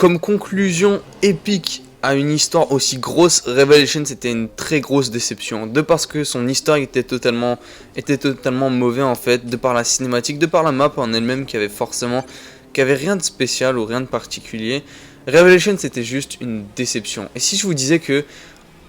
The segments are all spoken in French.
comme conclusion épique à une histoire aussi grosse, Revelation c'était une très grosse déception, de parce que son histoire était totalement mauvais en fait, de par la cinématique, de par la map en elle-même qui avait rien de spécial ou rien de particulier. Revelation c'était juste une déception. Et si je vous disais que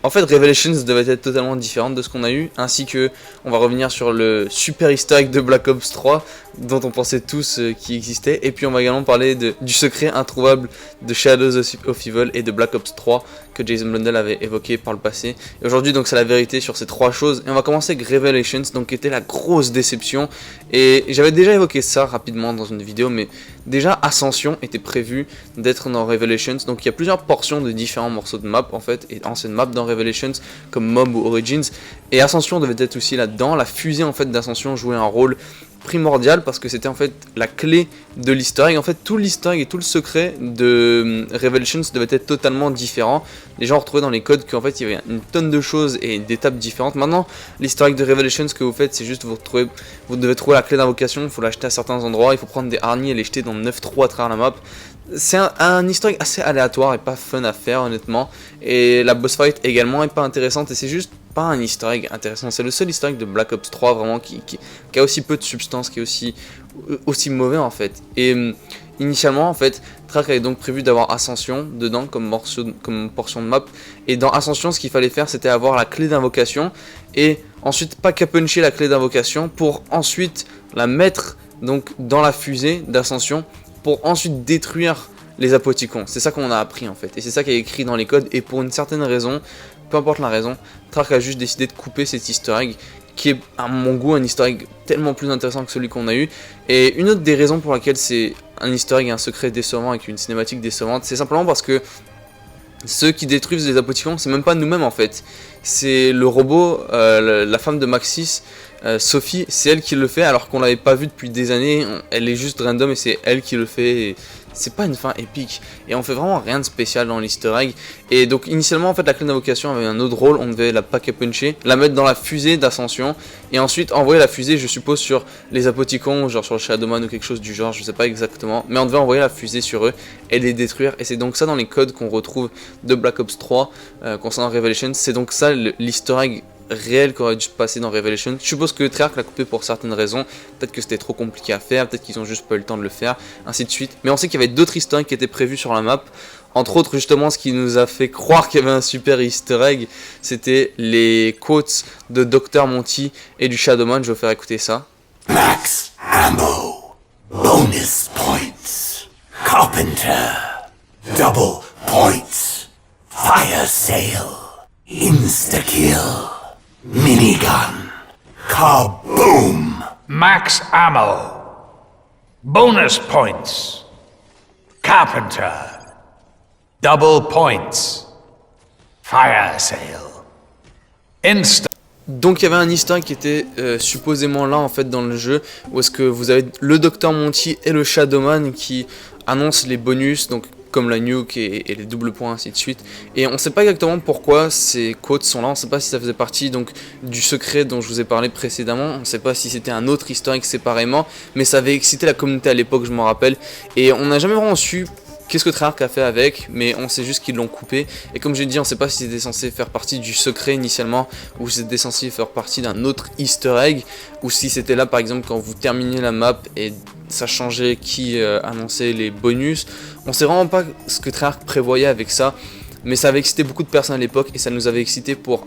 en fait, Revelations devait être totalement différente de ce qu'on a eu, ainsi que on va revenir sur le super easter egg de Black Ops 3, dont on pensait tous qu'il existait, et puis on va également parler du secret introuvable de Shadows of Evil et de Black Ops 3 que Jason Blundell avait évoqué par le passé. Et aujourd'hui, donc, c'est la vérité sur ces trois choses, et on va commencer avec Revelations, donc qui était la grosse déception, et j'avais déjà évoqué ça rapidement dans une vidéo, mais déjà Ascension était prévu d'être dans Revelations, donc il y a plusieurs portions de différents morceaux de map en fait, et anciennes maps dans Revelations, comme Mob ou Origins, et Ascension devait être aussi là-dedans. La fusée en fait d'Ascension jouait un rôle primordial parce que c'était en fait la clé de l'easter egg. En fait, tout l'easter egg et tout le secret de Revelations devait être totalement différent. Les gens retrouvaient dans les codes qu'en fait il y avait une tonne de choses et d'étapes différentes. Maintenant, l'easter egg de Revelations que vous faites, c'est juste vous devez trouver la clé d'invocation, il faut l'acheter à certains endroits, il faut prendre des harnies et les jeter dans 9 trous à travers la map. C'est un easter egg assez aléatoire et pas fun à faire honnêtement. Et la boss fight également est pas intéressante et c'est juste pas un easter egg intéressant. C'est le seul easter egg de Black Ops 3 vraiment qui a aussi peu de substance, qui est aussi mauvais en fait. Et initialement en fait, Treyarch avait donc prévu d'avoir Ascension dedans comme portion de map. Et dans Ascension, ce qu'il fallait faire, c'était avoir la clé d'invocation et ensuite pack à puncher la clé d'invocation pour ensuite la mettre donc dans la fusée d'Ascension pour ensuite détruire les apoticons. C'est ça qu'on a appris en fait, et c'est ça qui est écrit dans les codes, et pour une certaine raison, peu importe la raison, Treyarch a juste décidé de couper cet easter egg, qui est à mon goût un easter egg tellement plus intéressant que celui qu'on a eu. Et une autre des raisons pour laquelle c'est un easter egg et un secret décevant avec une cinématique décevante, c'est simplement parce que ceux qui détruisent les apoticons, c'est même pas nous-mêmes en fait, c'est le robot, la femme de Maxis, Sophie, c'est elle qui le fait alors qu'on l'avait pas vu depuis des années. Elle est juste random et c'est elle qui le fait. Et c'est pas une fin épique et on fait vraiment rien de spécial dans l'easter egg. Et donc initialement en fait la clé d'invocation avait un autre rôle, on devait la pack à puncher, la mettre dans la fusée d'Ascension et ensuite envoyer la fusée, je suppose, sur les apoticons, genre sur le Shadowman ou quelque chose du genre, je sais pas exactement, mais on devait envoyer la fusée sur eux et les détruire. Et c'est donc ça dans les codes qu'on retrouve de Black Ops 3 concernant Revelations. C'est donc ça l'easter egg réel qui aurait dû se passer dans Revelation. Je suppose que Treyarch l'a coupé pour certaines raisons, peut-être que c'était trop compliqué à faire, peut-être qu'ils ont juste pas eu le temps de le faire, ainsi de suite. Mais on sait qu'il y avait d'autres easter eggs qui étaient prévus sur la map, entre autres justement ce qui nous a fait croire qu'il y avait un super easter egg, c'était les quotes de Dr Monty et du Shadowman. Je vais vous faire écouter ça. Max ammo, bonus points, Carpenter, double points, fire sale, insta-kill, minigun, kaboom! Max ammo. Bonus points. Carpenter. Double points. Fire sale. Insta. Donc il y avait un easter egg qui était supposément là en fait dans le jeu, où est-ce que vous avez le Dr Monty et le Shadowman qui annoncent les bonus, donc comme la nuke et les doubles points ainsi de suite. Et on sait pas exactement pourquoi ces quotes sont là, on sait pas si ça faisait partie donc du secret dont je vous ai parlé précédemment, on sait pas si c'était un autre easter egg séparément, mais ça avait excité la communauté à l'époque, je m'en rappelle, et on n'a jamais vraiment su qu'est-ce que Treyarch a fait avec, mais on sait juste qu'ils l'ont coupé. Et comme j'ai dit, on sait pas si c'était censé faire partie du secret initialement, ou si c'était censé faire partie d'un autre easter egg, ou si c'était là par exemple quand vous terminiez la map et ça changeait qui annonçait les bonus. On sait vraiment pas ce que Treyarch prévoyait avec ça, mais ça avait excité beaucoup de personnes à l'époque et ça nous avait excité pour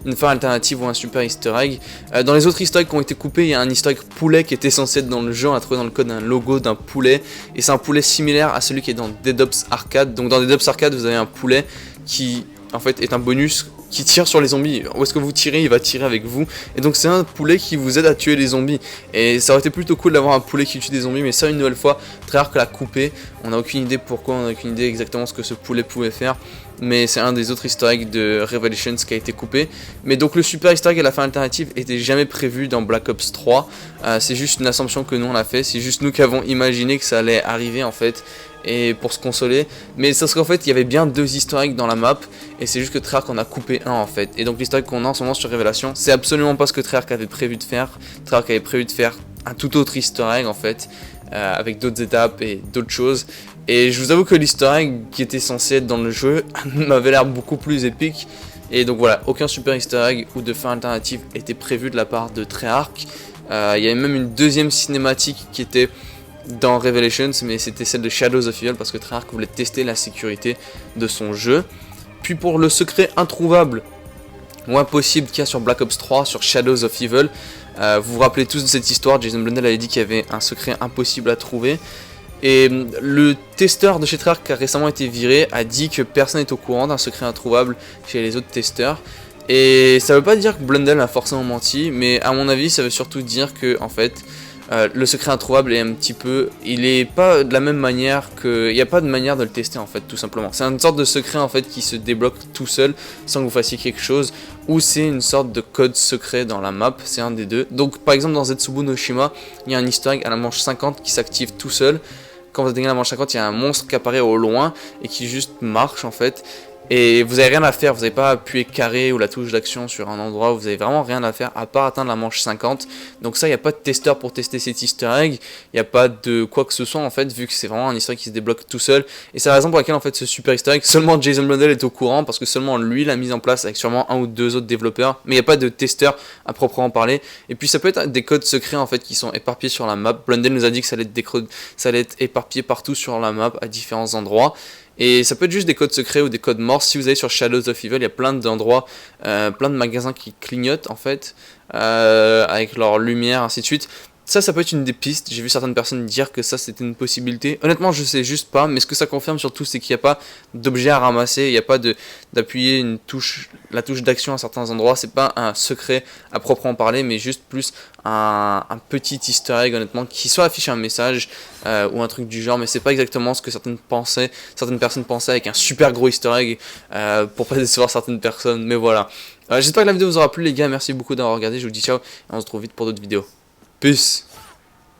une fin alternative ou un super easter egg. Dans les autres easter eggs qui ont été coupés, il y a un easter egg poulet qui était censé être dans le jeu. On a trouvé dans le code un logo d'un poulet et c'est un poulet similaire à celui qui est dans Dead Ops Arcade. Donc dans Dead Ops Arcade, vous avez un poulet qui en fait est un bonus qui tire sur les zombies. Où est-ce que vous tirez, il va tirer avec vous. Et donc c'est un poulet qui vous aide à tuer les zombies. Et ça aurait été plutôt cool d'avoir un poulet qui tue des zombies, mais ça une nouvelle fois, Treyarch l'a coupé. On n'a aucune idée pourquoi, on n'a aucune idée exactement ce que ce poulet pouvait faire. Mais c'est un des autres easter eggs de Revelations qui a été coupé. Mais donc le super easter egg à la fin alternative était jamais prévu dans Black Ops 3. C'est juste une assumption que nous on a fait. C'est juste nous qui avons imaginé que ça allait arriver en fait. Et pour se consoler, mais c'est parce qu'en fait il y avait bien deux easter eggs dans la map et c'est juste que Treyarch en a coupé un en fait. Et donc l'easter egg qu'on a en ce moment sur Révélation, c'est absolument pas ce que Treyarch avait prévu de faire. Treyarch avait prévu de faire un tout autre easter egg en fait, avec d'autres étapes et d'autres choses, Et je vous avoue que l'easter egg qui était censé être dans le jeu m'avait l'air beaucoup plus épique. Et donc voilà, aucun super easter egg ou de fin alternative était prévu de la part de Treyarch. Il y avait même une deuxième cinématique qui était dans Revelations, mais c'était celle de Shadows of Evil parce que Treyarch voulait tester la sécurité de son jeu. Puis pour le secret introuvable ou impossible qu'il y a sur Black Ops 3, sur Shadows of Evil, vous vous rappelez tous de cette histoire, Jason Blundell avait dit qu'il y avait un secret impossible à trouver. Et le testeur de chez Treyarch qui a récemment été viré a dit que personne n'est au courant d'un secret introuvable chez les autres testeurs. Et ça veut pas dire que Blundell a forcément menti, mais à mon avis ça veut surtout dire que en fait le secret introuvable est un petit peu, il est pas de la même manière que, il n'y a pas de manière de le tester en fait tout simplement. C'est une sorte de secret en fait qui se débloque tout seul sans que vous fassiez quelque chose, ou c'est une sorte de code secret dans la map, c'est un des deux. Donc par exemple dans Zetsubo no Shima, il y a un easter egg à la manche 50 qui s'active tout seul. Quand vous atteignez la manche 50, il y a un monstre qui apparaît au loin et qui juste marche en fait. Et vous n'avez rien à faire, vous n'avez pas appuyé carré ou la touche d'action sur un endroit, vous n'avez vraiment rien à faire à part atteindre la manche 50. Donc ça, il n'y a pas de testeur pour tester cet easter egg, il n'y a pas de quoi que ce soit en fait, vu que c'est vraiment un easter egg qui se débloque tout seul. Et c'est la raison pour laquelle en fait ce super easter egg, seulement Jason Blundell est au courant, parce que seulement lui l'a mis en place avec sûrement un ou deux autres développeurs, mais il n'y a pas de testeur à proprement parler. Et puis ça peut être des codes secrets en fait qui sont éparpillés sur la map. Blundell nous a dit que ça allait être éparpillé partout sur la map à différents endroits. Et ça peut être juste des codes secrets ou des codes morts. Si vous allez sur Shadows of Evil, il y a plein d'endroits, plein de magasins qui clignotent en fait, avec leur lumière, ainsi de suite. Ça peut être une des pistes. J'ai vu certaines personnes dire que ça c'était une possibilité. Honnêtement, je sais juste pas, mais ce que ça confirme surtout, c'est qu'il n'y a pas d'objet à ramasser, il n'y a pas d'appuyer la touche d'action à certains endroits. C'est pas un secret à proprement parler, mais juste plus un petit easter egg, honnêtement, qui soit affiche un message ou un truc du genre, mais c'est pas exactement ce que certaines personnes pensaient avec un super gros easter egg pour pas décevoir certaines personnes. Mais voilà. J'espère que la vidéo vous aura plu, les gars. Merci beaucoup d'avoir regardé. Je vous dis ciao et on se retrouve vite pour d'autres vidéos. Peace.